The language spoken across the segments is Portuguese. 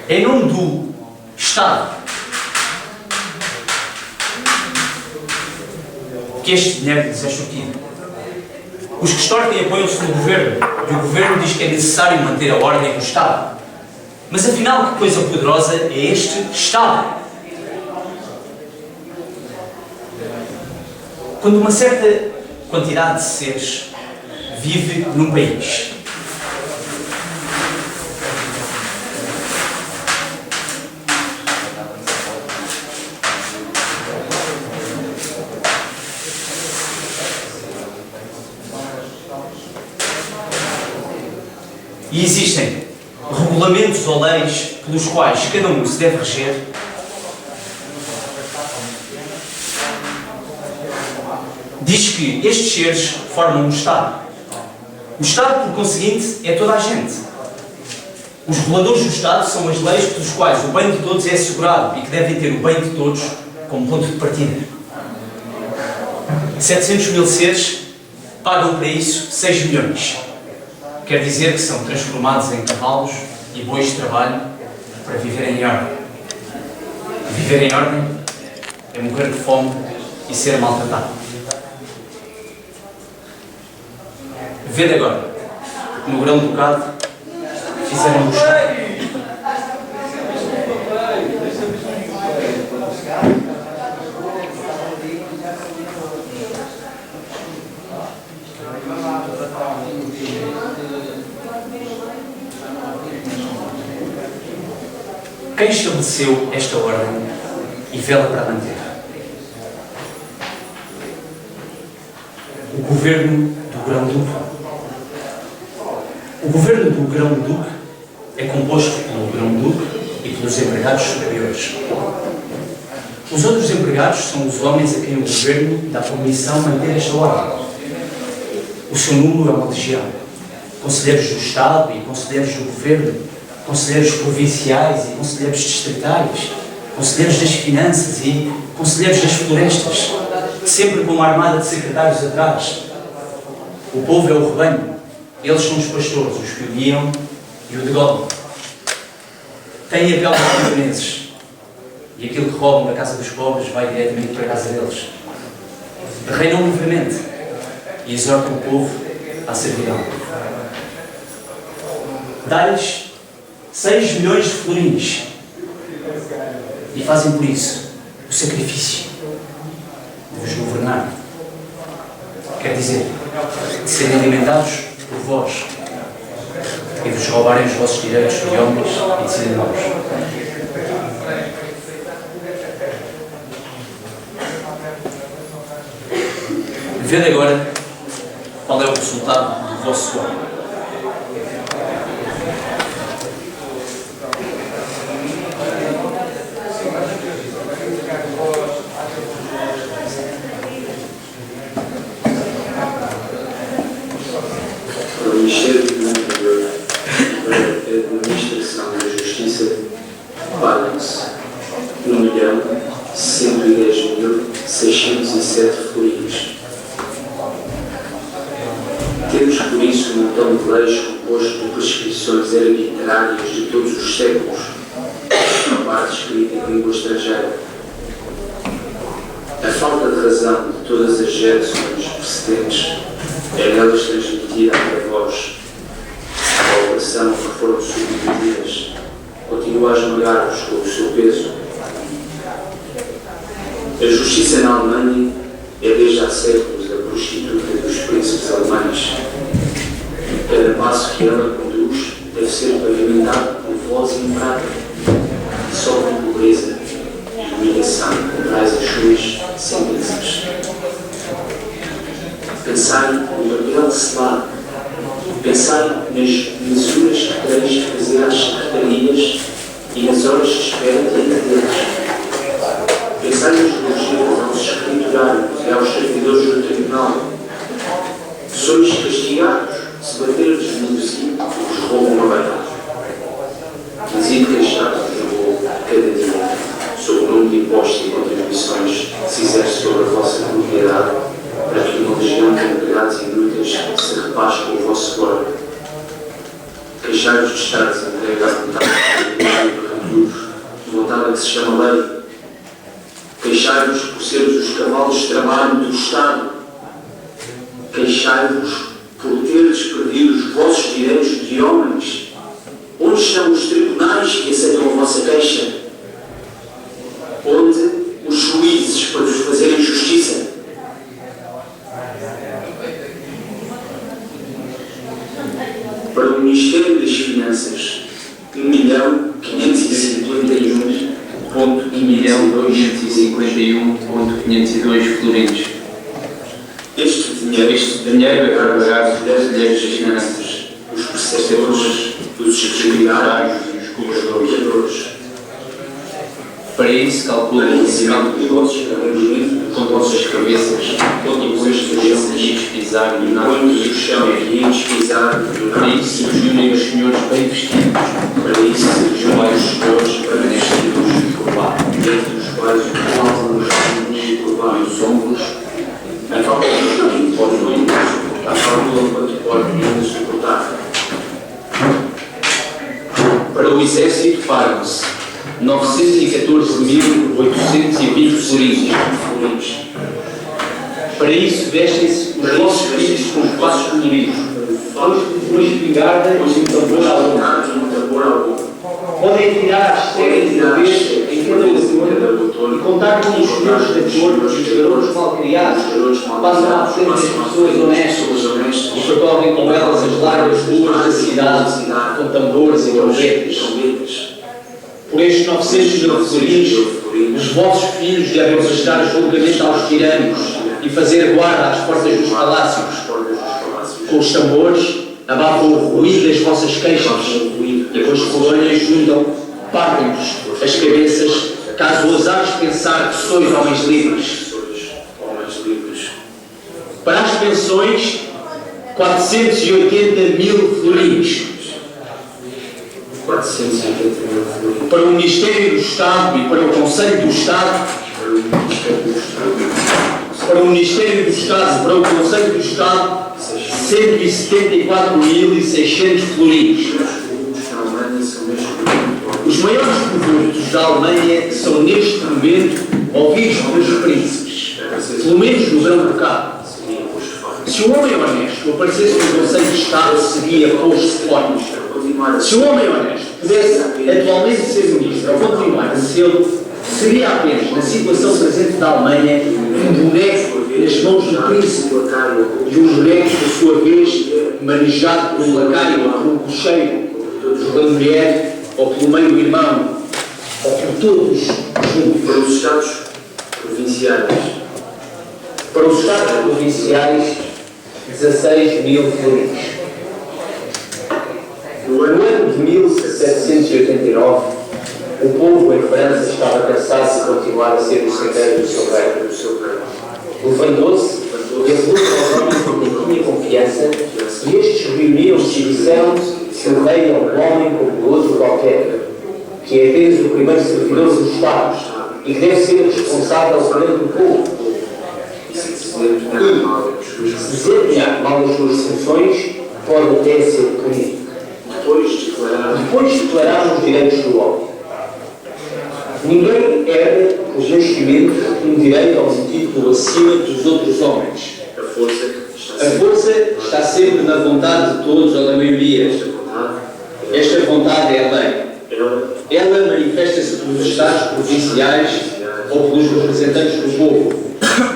em nome do Estado, que este dinheiro lhes é extorquido. Os que extorquem apoiam-se no governo, e o governo diz que é necessário manter a ordem no Estado. Mas afinal, que coisa poderosa é este Estado? Quando uma certa quantidade de seres vive num país, e existem regulamentos ou leis pelos quais cada um se deve reger, diz que estes seres formam um Estado. O Estado, por conseguinte, é toda a gente. Os reguladores do Estado são as leis pelos quais o bem de todos é assegurado e que devem ter o bem de todos como ponto de partida. 700 mil seres pagam para isso 6 milhões. Quer dizer que são transformados em cavalos e bois de trabalho para viverem em ordem. Viver em ordem é morrer de fome e ser maltratado. Vede agora, no Grão-Ducado, fizeram um Estado. Quem estabeleceu esta ordem e vela para manter? O governo do Grão-Duque. O governo do Grão-Duque é composto pelo Grão-Duque e pelos empregados superiores. Os outros empregados são os homens a quem o governo dá por missão manter esta ordem. O seu número é uma legião. Conselheiros do Estado e conselheiros do governo, conselheiros provinciais e conselheiros distritais, conselheiros das finanças e conselheiros das florestas, sempre com uma armada de secretários atrás. O povo é o rebanho. Eles são os pastores, os que o guiam e o degolam. Têm a pele dos camponeses. E aquilo que roubam da casa dos pobres vai diretamente para a casa deles. Reinam livremente e exortam o povo à servidão. Dá-lhes 6 milhões de florins e fazem por isso o sacrifício de vos governar. Quer dizer, de serem alimentados por vós e vos roubarem os vossos direitos de homens e de cidadãos. Vede agora qual é o resultado do vosso suor. O Ministério do Interior para a Administração da Justiça pagam-se 1.110.607 florins. Temos por isso um montão de leis composto de prescrições arbitrárias de todos os séculos, uma parte escrita em língua estrangeira. A falta de razão de todas as gerações precedentes é nelas transmitida até vós. A opressão que foram submetidas continua a esmagar-vos com o seu peso. A justiça na Alemanha é desde há séculos a prostituta dos príncipes alemães. Cada passo que ela conduz deve ser pavimentado por voz e prata, que sofrem pobreza e humilhação contra as suas sentenças. Pensai no papel selado, pensai nas mesuras que tereis de fazer às secretarias e nas horas de espera diante deles. Pensai nos elogios aos escriturários e aos servidores do tribunal. Sois castigados se baterdes no vizinho e vos roubam uma beira. Dizia queixar-vos cada dia sob o nome de impostos e contribuições que se exerce sobre a vossa propriedade, para que uma legião de empregados inúteis se repasque com o vosso suor. Queixai-vos de estares entregue à vontade autoridade que se chama lei. Queixai-vos por seres os cavalos de trabalho do Estado. Queixai-vos por teres perdido os vossos direitos de homens. Onde estão os tribunais que aceitam a vossa queixa? Onde os juízes para vos fazerem justiça? Para o Ministério das Finanças, 1.551.502 florins. Este dinheiro é para pagar os conselheiros das finanças, os preceptores, os secretários e os colaboradores. colaboradores. Para isso, calcula o rendimento dos vossos com vossas cabeças, e depois de pisar e nada Põe-nos o chão e enches pisar do Para nada. isso, reúnem os senhores bem vestidos, Para isso, juntam os senhores para para vestidos vestir-os curvados, dentro dos quais os cálculos e e curvados. os ombros A cálcula quanto pode ainda suportar. Para o exército pagam-se 914.820 florins. Para isso vestem-se os vossos filhos com fatos coloridos, uma espingarda e um tambor ao longo. Podem tirar as cegas de uma vez em cada botão e contar com os senhores de acordo e os garotos malcriados passam à frente das pessoas honestas e percorrem com elas as largas ruas da cidade com tambores e trombetas. Por estes 900.000 florins, os vossos filhos devem prestar julgamento aos tiranos e fazer guarda às portas dos palácios. Com os tambores, abafam o ruído das vossas queixas e com as colônias juntam, partem-vos as cabeças, caso ousares pensar que sois homens livres. Para as pensões, 480.000 florins. 480.000 florins. Para o Ministério do Estado e para o Conselho do Estado, para o Ministério do Estado e para o Conselho do Estado, 174.600 florins. Os maiores produtos da Alemanha são neste momento ouvidos pelos príncipes, pelo menos no grão-ducado. Se o homem honesto aparecesse no Conselho de Estado, seria posto fora. Se o homem honesto pudesse atualmente ser ministro ou continuar a ser, seria apenas, na situação presente da Alemanha, um boneco nas mãos do príncipe e um boneco, por sua vez, manejado por um lacaio ou por um cocheiro, pela mulher ou pelo meio-irmão, ou por todos juntos. Para os Estados provinciais, Para os Estados provinciais, 16.000 florins. No ano de 1789, o povo em França estava cansado de continuar a ser o secretário do seu rei. Levantou-se e apelou aos homens com quem tinha confiança, e estes reuniram-se e disseram que o rei é um homem como outro qualquer, que é apenas o primeiro servidor do Estado e que deve ser responsável perante o povo. E se desempenhar mal as suas funções, pode até ser punido. Depois declararam os direitos do homem. Ninguém herda por nascimento um direito ou um título acima dos outros homens. A força está sempre na vontade de todos ou da maioria. Esta vontade é a lei. Ela manifesta-se pelos Estados provinciais ou pelos representantes do povo.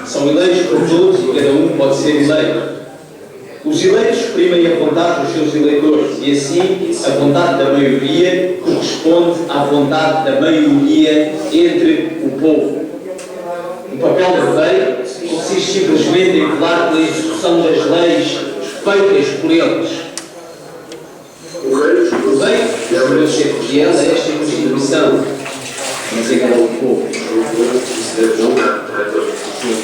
São eleitos por todos e cada um pode ser eleito. Os eleitos exprimem a vontade dos seus eleitores e assim a vontade da maioria corresponde à vontade da maioria entre o povo. O papel do rei consiste simplesmente em velar pela execução das leis feitas por eles. O rei deve ser fiel a esta Constituição, mas é cada o povo. O seu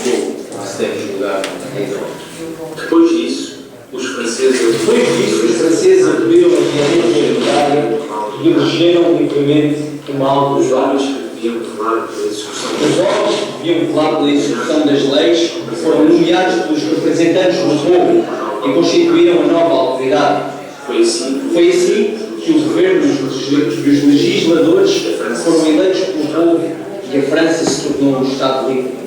povo se deve julgar em nós. Depois disso, os franceses abriram a violência militar e elegeram livremente uma alta os homens que deviam velar pela execução Os homens que deviam velar pela execução das leis foram nomeados pelos representantes do povo e constituíram a nova autoridade. Foi assim que o governo e os legisladores foram eleitos por houve e a França se tornou um Estado rico.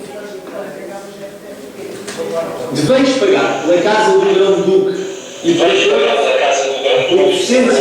Deveis pagar pela casa do Grão-Duque e para 800